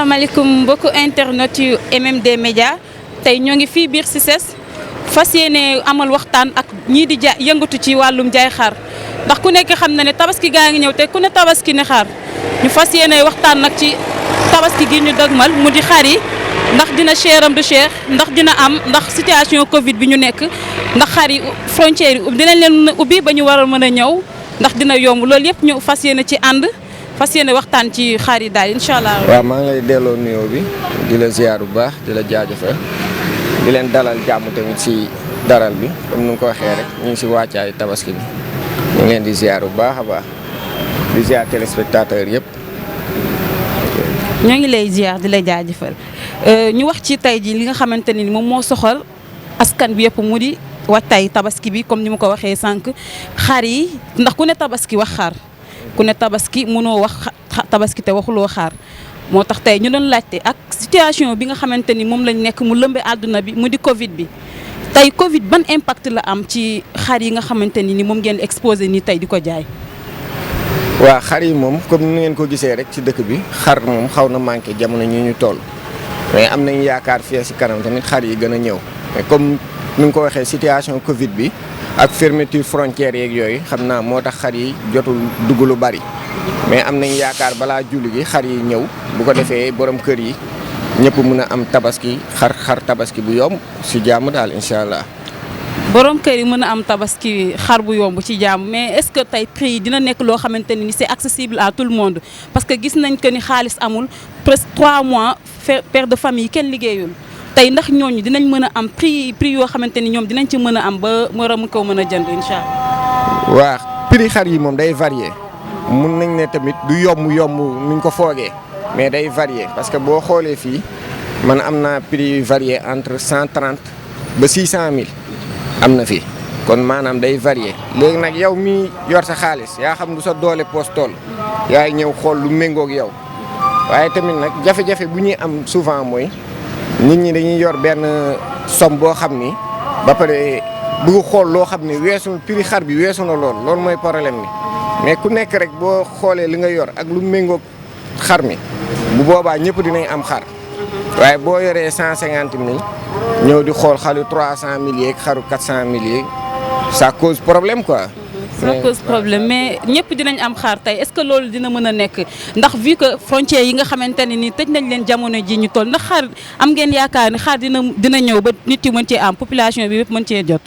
asalaamaaleykum mbokku internet yu MMD Média tey ñoo ngi fii biir CICES fas yéene amal waxtaan ak ñii di yëngatu ci wàllum jaay xar ndax ku nekk xam na ne tabaski gaa ngi ñëw te ku ne tabaski ne xar ñu fas yéene waxtaan nag ci tabaski gi ñu dëgmal mu di xar yi ndax dina cher am du cher ndax dina am ndax situation Covid bi ñu nekk ndax xar yi frontière yi dinañ leen ubbi ba ñu war a mën a ñëw ndax dina yomb loolu yëpp ñu fas yéene ci ànd. fas yéene waxtaan ci xar yi daal incha allah. waaw maa ngi lay delloo nuyoo bi di la ziar bu baax di la jaajëfal di leen dalal jàmm tamit si daral bi comme ni nga ko waxee rek ñu ngi si wàccaay tabaski bi ñu ngi leen di ziar bu baax a baax di ziar téléspectateur yëpp. ñoo ngi lay ziar di la jaajëfal ñu wax ci tey ji li nga xamante ni moom moo soxal askan bi yëpp mu di waajtaay tabaski bi comme ni ma ko waxee sànq xar yi ndax ku ne tabaski wax xar. ku ne tabaski mënoo wax tabaski te waxuloo xaar moo tax tey ñu doon laajte ak situation bi nga xamante ni moom lañ nekk mu lëmbe àdduna bi mu di Covid bi tey Covid ban impact la am ci xar yi nga xamante ni moom ngeen exposé nii tey di ko jaay. waa xar yi moom comme ni ngeen ko gisee rek ci dëkk bi xar moom xaw na manqué jamono ñu toll mais am nañu yaakaar fii si kanam tamit xar yi gën a ñëw mais comme ni nga ko waxee situation Covid bi. ak fermeture frontière yeeg yooyu xam naa moo tax xar yi jotul dugg lu bari mais am nañ yaakaar balaa julli gi xar yi ñëw bu ko defee borom kër yi ñëpp mën a am tabaski xar tabaski bu yomb si jàmm daal incha allah. borom kër yi mën a am tabaski xar bu yomb ci jàmm mais est-ce que tey prix yi dina nekk loo xamante ni c'est accessible à tout le monde parce que gis nañ que ni xaalis amul presque 3 mois père de famille kenn liggéeyul. tey ndax ñooñu dinañ mën a am prix yoo xamante ni ñoom dinañ ci mën a am ba mu ko mën a jënd incha allah. waa prix xar yi moom day varier mun nañ ne tamit du yomb nuñ ko foogee mais day varier parce que boo xoolee fii man am naa prix yu varier entre 130 ba 600 000 am na fi kon maanaam day varier léegi nag yow mi yor sa xaalis yaa xam lu sa doole poos tool yaay ñëw xool lu méngoog yow waaye tamit nag jafe-jafe bu ñuy am souvent mooy. nit ñi dañuy yor benn somme boo xam ni ba pare bëgg xool loo xam ni weesu prix xar bi weesu na loolu mooy problème bi mais ku nekk rek boo xoolee li nga yor ak lu méngoog xar mi bu boobaa ñëpp dinañ am xar waaye boo yoree 150 000 ñëw di xool xaru 300 000 yeeg xaru 400 000 yeeg ça cause problème quoi. ça pose problème mais ñëpp dinañ am xaar tey est-ce que loolu dina mën a nekk ndax vu que frontières yi nga xamante ne ni tëj nañ leen jamono ji ñu toll ndax xaar am ngeen yaakaar ni xaar dina ñëw ba nit yi mën cee am population bi yëpp mën cee jot.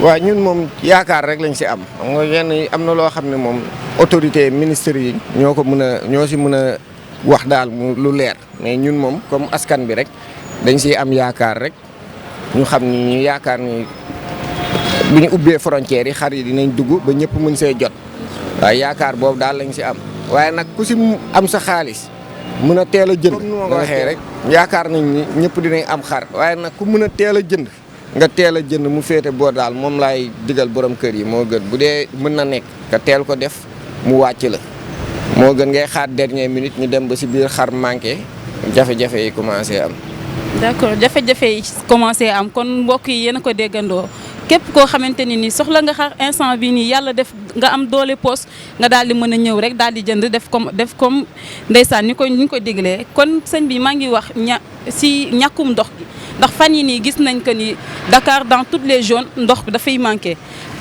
waaw ñun moom yaakaar rek lañ si am xam nga yenn yi am na loo xam ne moom autorité ministres yi ñoo si mën a wax daal lu leer mais ñun moom comme askan bi rek dañ siy am yaakaar rek ñu xam ni ñu yaakaar ni. bu ñu ubbee frontières yi xar yi dinañ dugg ba ñëpp mën see jot waaye yaakaar boobu daal lañ si am waaye nag ku si am sa xaalis mën a teel a jënd nga waxee rek yaakaar nañ ni ñëpp dinañ am xar waaye nag ku mën a teel a jënd nga teel a jënd mu féete boor daal moom laay digal borom kër yi moo gën bu dee mën na nekk nga teel ko def mu wàcc la moo gën ngay xaar dernière minute ñu dem ba si biir xar manqué jafe-jafe yi commencé am. d'accord jafe-jafe yi commencé am kon mbokk yi yéen a ko déggandoo. képp koo xamante ni soxla nga xar instant bi nii yàlla def nga am doole poos nga daal di mën a ñëw rek daal di jënd def comme ndeysaan ni ñu ko déglee kon sëñ bi maa ngi wax si ñàkkum ndox gi ndax fan yi nii gis nañ que ni Dakar dans toutes les zones ndox bi dafay manqué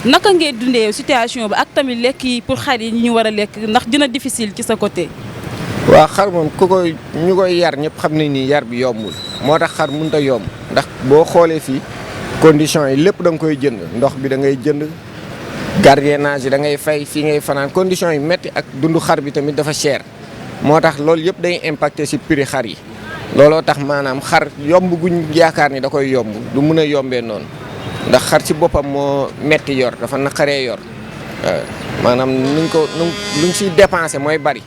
naka ngay dundee situation bi ak tamit lekk yi pour xar yi ñu war a lekk ndax dina difficile ci sa côté. waaw xar moom ñu koy yar ñëpp xam nañ ni yar bi yombul moo tax xar mënut a yomb ndax boo xoolee fii. conditions yi lépp da nga koy jënd ndox bi da ngay jënd gardiennage yi da ngay fay fii ngay fanaan conditions yi métti ak dundu xar bi tamit dafa cher moo tax loolu yëpp day impacté ci prix xar yi looloo tax maanaam xar yomb guñ yaakaar ni da koy yomb du mën a yombee noonu ndax xar ci boppam moo métti yor dafa naqaree yor maanaam luñ ciy dépensé mooy bari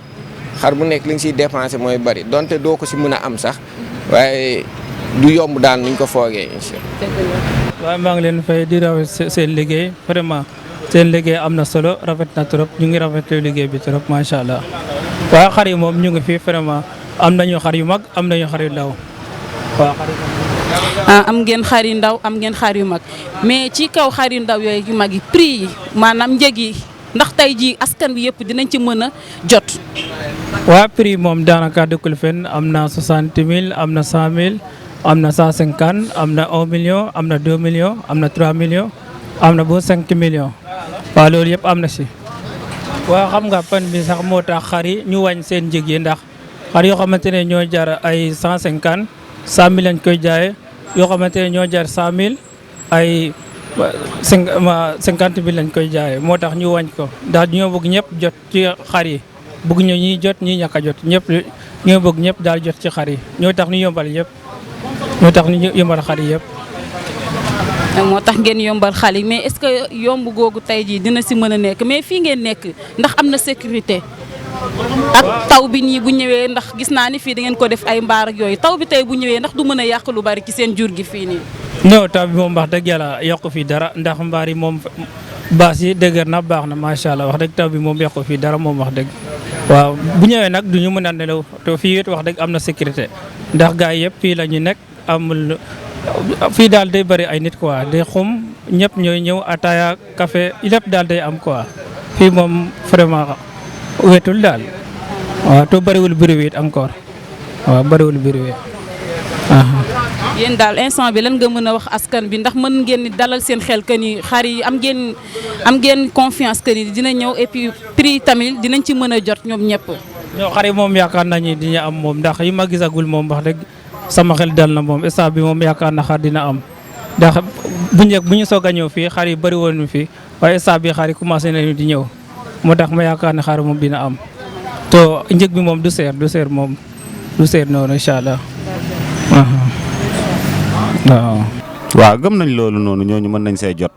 xar bu nekk li nga ciy dépensé mooy bari donte doo ko ci mën a am sax waaye du yomb daal nuñ ko foogee incha allah. waaw maa ngi leen fay di rafet seen liggéey vraiment seen liggéey am na solo rafet na trop ñu ngi rafetlu liggéey bi trop macha allah waaw xar yi moom ñu ngi fi vraiment am nañu xar yu mag am nañu xar yu ndaw waaw xar yu mag. am ngeen xar yu ndaw am ngeen xar yu mag mais ci kaw xar yu ndaw yooyu yu mag yi prix yi maanaam njëg yi ndax tey jii askan bi yëpp dinañ ci mën a jot. waa prix moom daanaka dëkkul fenn am na 60 000 am na 100 000 am na 150 am na 1 million am na 2 millions am na 3 millions am na ba 5 millions waaw loolu yëpp am na si. waaw xam nga pan bi sax moo tax xar yi ñu wàññi seen njëg yi ndax xar yoo xamante ne ñoo jar ay 150 100 000 lañ koy jaayee yoo xamante ne ñoo jar 100 000 ay 50 000 lañ koy jaayee moo tax ñu wàññi ko ndax ñoo bëgg ñëpp jot ci xar yi bëgg ñu ñiy jot ñi ñàkk a jot ñëpp ñoo bëgg ñëpp daal jot ci xar yi ñoo tax ñu yombal yëpp ñoo tax ñu yombal xar yi yëpp. moo tax ngeen yombal xale yi mais est-ce que yomb googu tey jii dina si mën a nekk mais fii ngeen nekk ndax am na sécurité ak taw bi nii bu ñëwee ndax gis naa ni fii da ngeen ko def ay mbaar ak yooyu taw bi tey bu ñëwee ndax du mën a yàq lu bari ci seen jur gi fii nii. non taw bi moom wax dëgg yàlla yokku fii dara ndax mbaar yi moom baas yi dëgër na baax na macha allah wax dëgg taw bi moom yokku fii dara moom wax dëgg. waaw bu ñëwee nag du ñu mën a nelaw te fii it wax dëgg am na sécurité ndax gars yi yëpp fii la ñu nekk amul. fii daal day bëri ay nit quoi day xum ñëpp ñooy ñëw ataaya café lépp daal day am quoi fii moom vraiment wetul daal waaw te bëriwul bruit it encore waaw bëriwul bruit. yéen daal instant bi lan nga mën a wax askan bi ndax mën ngeen ni dalal seen xel que ni xar yi am ngeen confiance que ni dina ñëw et puis prix tamit dinañ ci mën a jot ñoom ñëpp. ñoo xar yi moom yaakaar nañu dina am moom ndax yi ma gisagul moom wax dëgg. sama xel dal na moom instant bi moom yaakaar na xar dina am ndax bu ñu soog a ñëw fii xar yi bëri woon fii waaye instant bi xar yi commencé nañu di ñëw moo tax ma yaakaar ne xar moom dina am to njëg bi moom du seer moom du seer noonu incha allah. waaw gëm nañ loolu noonu ñooñu mën nañ see jot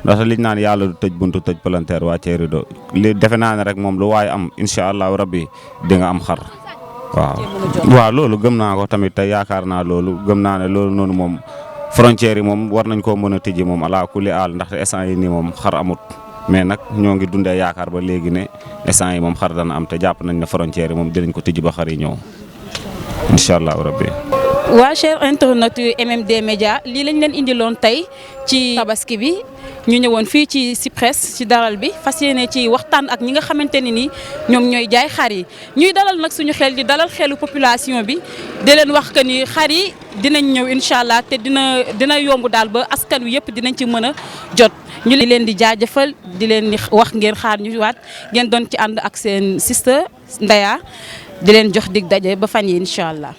ndax liñ naan yàlla du tëj buntu tëj palanteer wàccee rido li defe naa ne rek moom lu waaye am incha allahu rabbi di nga am xar. waaw loolu gëm naa ko tamit te yaakaar naa loolu gëm naa ne loolu noonu moom frontière yi moom war nañ koo mën a tijji moom ala kulli aal ndaxte instant yi nii moom xar amut mais nag ñoo ngi dundee yaakaar ba léegi ne instant yi moom xar dana am te jàpp nañ ne frontière yi moom dinañ ko tijji ba xar yi ñëw incha allahu rabbi. waa cher internet yu MMD Média lii lañ leen indiloon tey ci tabaski bi ñu ñëwoon fii ci Cyprès ci daral bi fas yéene ci waxtaan ak ñi nga xamante ne ni ñoom ñooy jaay xar yi ñuy dalal nag suñu xel di dalal xelu population bi di leen wax que ni xar yi dinañ ñëw incha allah te dina yomb daal ba askan wi yëpp dinañ ci mën a jot. ñu leen di jaajëfal di leen di wax ngeen xaar ñu waat ngeen doon ci ànd ak seen sister Ndeya di leen jox dig daje ba fan yi incha allah.